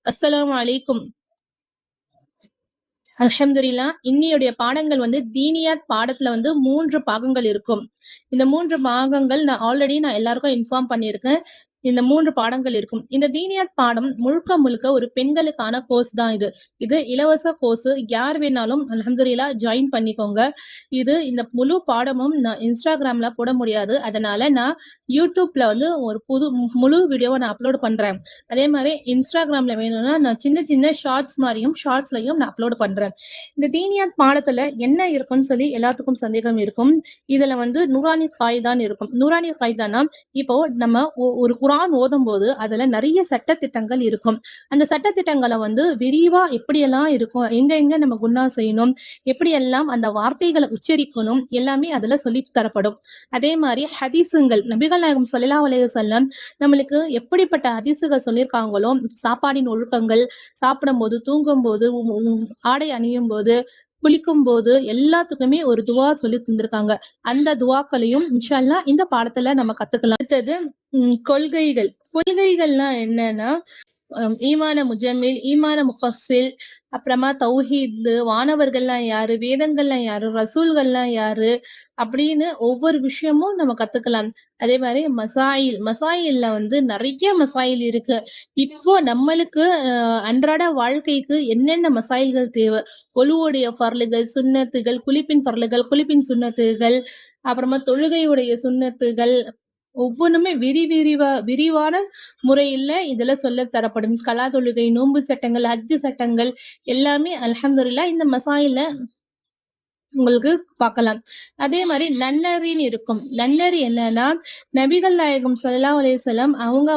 அஸ்ஸலாமு அலைக்கும். அல்ஹம்துலில்லாஹ். இன்னியுடைய பாடங்கள் தீனியாத் பாடத்துல 3 பாகங்கள் இருக்கும். இந்த 3 பாகங்கள் நான் எல்லாருக்கும் இன்ஃபார்ம் பண்ணியிருக்கேன். இந்த 3 பாடங்கள் இருக்கும். இந்த தீனியாத் பாடம் முழுக்க முழுக்க ஒரு பெண்களுக்கான கோர்ஸ் தான் இது. இது இலவச கோர்ஸ். யார் வேணாலும் அல்ஹம்துலில்லாஹ் ஜாயின் பண்ணிக்கோங்க. இந்த முழு பாடமும் நான் Instagramல போட முடியாது. அதனால நான் YouTubeல ஒரு முழு வீடியோவ நான் அப்லோட் பண்றேன். அதே மாரி Instagramல வேணும்னா நான் சின்ன சின்ன ஷார்ட்ஸ்லயும் நான் அப்லோட் பண்றேன். இந்த தீனியாத் பாடத்துல என்ன இருக்குன்னு சொல்லி எல்லாத்துக்கும் சந்தேகம் இருக்கும். இதுல நூரானி காயிதான்னு இருக்கும். நூரானி காயிதான்னா, இப்போ நம்ம ஒரு குர்ஆன் ஓதும்போது அதுல நெறைய சட்டதிட்டங்கள் இருக்கும். அந்த சட்டதிட்டங்கள விரிவா எப்படியெல்லாம் இருக்கும், எங்க எங்க நம்ம குன்னா செய்யணும், எப்படியெல்லாம் அந்த வார்த்தைகள உச்சரிக்கணும், எல்லாமே அதுல சொல்லி தரப்படும். அதே மாரி ஹதீஸுங்கள் நபிகள் நாயகம் ஸல்லல்லாஹு அலைஹி வஸல்லம் நம்மளுக்கு எப்படிப்பட்ட ஹதீஸுகள் சொல்லியிருக்காங்களோ, சாப்பாடின் ஒழுக்கங்கள், சாப்பிடும்போது, தூங்கும்போது, ஆடை அணியும்போது, குளிக்கும்போது எல்லாத்துக்குமே ஒரு துவா சொல்லி தந்திருக்காங்க. அந்த துவாக்களையும் இன்ஷா அல்லாஹ் இந்த பாடத்துல நம்ம கத்துக்கலாம். அடுத்தது கொள்கைகள். கொள்கைகள்னா என்னன்னா, ஈமான முஜம்மில், ஈமான முஃபஸ்ஸில், அப்புறமா தௌஹீத், வானவர்கள்லாம் யாரு, வேதங்கள்லாம் யாரு, ரசூல்கள்லாம் யாரு, அப்படின்னு ஒவ்வொரு விஷயமும் நம்ம கத்துக்கலாம். அதே மாரி மசாயில்ல நெறைய மசாயில் இருக்கு. இப்போ நம்மளுக்கு அன்றாட வாழ்க்கைக்கு என்னென்ன மசாயில்கள் தேவை, ஒழுவுடைய ஃபர்லுகள், சுன்னத்துகள், குளிப்பின் ஃபர்லுகள், குளிப்பின் சுன்னத்துகள், அப்புறமா தொழுகையுடைய சுன்னத்துகள், ஒவ்வொன்னுமே விரிவான முறையில இதுல சொல்ல தரப்படும். கலா தொழுகை, நோன்பு சட்டங்கள், ஹஜ் சட்டங்கள் எல்லாமே அல்ஹம்துலில்லாஹ் இந்த மசாயில்ல உங்களுக்கு பார்க்கலாம். அதே மாரி நன்னறின்னு இருக்கும். நன்னறி என்னன்னா, நபிகள் நாயகம் ஸல்லல்லாஹு அலைஹி வஸல்லம் அவங்க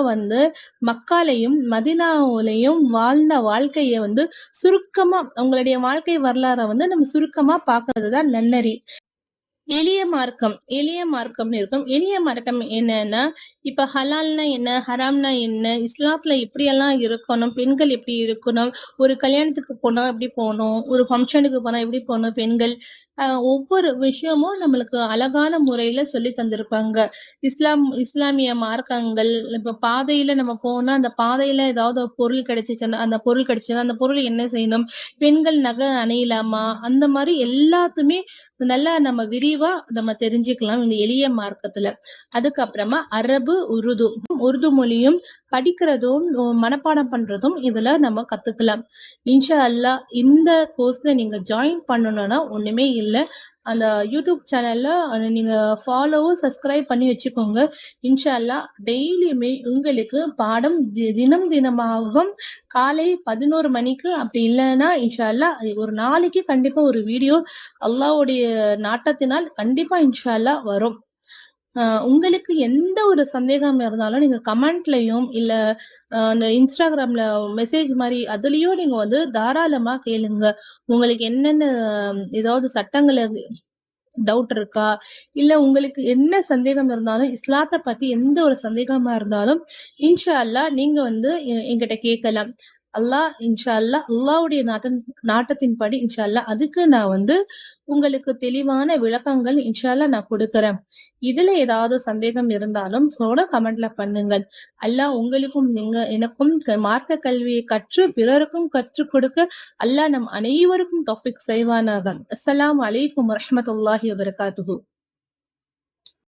மக்காலயும், மதீனாவுலயும் வாழ்ந்த வாழ்க்கைய சுருக்கமா அவங்களுடைய வாழ்க்கை வரலாற நம்ம சுருக்கமா பார்க்கிறது தான் நன்னறி. எளிய மார்க்கம்னு இருக்கும். எளிய மார்க்கம் என்னன்னா, இப்ப ஹலால்னா என்ன? ஹராம்னா என்ன? இஸ்லாத்துல எப்படியெல்லாம் இருக்கணும்? பெண்கள் எப்படி இருக்கணும்? ஒரு கல்யாணத்துக்கு போனா எப்படி போணும்? ஒரு ஃபங்ஷனுக்கு போனா எப்படி போணும் பெண்கள்? ஒவ்வொரு விஷயமும் நம்மளுக்கு அழகான முறையில சொல்லி தந்திருப்பாங்க. இஸ்லாமிய மார்க்கங்கள், இப்ப பாதையில நம்ம போனா, அந்த பாதையில ஏதாவது ஒரு பொருள் கிடைச்சுச்சுன்னா, அந்த பொருள் என்ன செய்யணும்? பெண்கள் நகை அணியலாமா? அந்த மாரி எல்லாத்துமே நல்லா நம்ம விரிவா நம்ம தெரிஞ்சுக்கலாம் இந்த எளிய மார்க்கத்துல. அதுக்கப்புறமா அரபு, உருது. உருது மொழியும் படிக்கிறதும், மனப்பாடம் பண்றதும் இதுல நம்ம கத்துக்கலாம். இன்ஷா அல்லாஹ் இந்த கோர்ஸ்ல நீங்க ஜாயின் பண்ணணும்னா ஒண்ணுமே இல்ல. அந்த யூடியூப் சேனல்ல நீங்க ஃபாலோவும், சப்ஸ்கிரைப் பண்ணி வச்சுக்கோங்க. இன்ஷா அல்லாஹ் டெய்லியுமே உங்களுக்கு பாடம் தினமாகவும் காலை 11 மணிக்கு அப்படி இல்லன்னா இன்ஷா அல்லாஹ் ஒரு நாளைக்கு கண்டிப்பா ஒரு வீடியோ அல்லாஹ்வுடைய நாட்டத்தினால் கண்டிப்பா இன்ஷா அல்லாஹ் வரும். உங்களுக்கு எந்த ஒரு சந்தேகம் இருந்தாலும் நீங்க கமெண்ட்லயும், இல்ல அந்த Instagramல மெசேஜ் மாரி அதுலயும் நீங்க தாராளமா கேளுங்க. உங்களுக்கு என்னென்ன ஏதாவது சட்டங்கள டவுட் இருக்கா? இல்ல உங்களுக்கு என்ன சந்தேகம் இருந்தாலும், இஸ்லாத்த பத்தி எந்த ஒரு சந்தேகமா இருந்தாலும், இன்ஷா அல்லாஹ் நீங்க என்கிட்ட கேட்கலாம். இன்ஷா அல்லாஹ் அல்லாஹ்வுடைய நாட்டத்தின்படி இன்ஷா அல்லாஹ் அதுக்கு நான் உங்களுக்கு தெளிவான விளக்கங்கள் இன்ஷா அல்லாஹ் நான் குடுக்குறேன். இதுல ஏதாவது சந்தேகம் இருந்தாலும் கமெண்ட்ல பண்ணுங்கள். அல்லாஹ் உங்களுக்கும் எனக்கும் மார்க்க கல்வியை கற்று பிறருக்கும் கற்றுக் கொடுக்க அல்லாஹ் நம் அனைவருக்கும் தௌஃபீக் செய்வானாக. அஸ்ஸலாமு அலைக்கும் வரஹ்மத்துல்லாஹி வபரகாத்துஹு.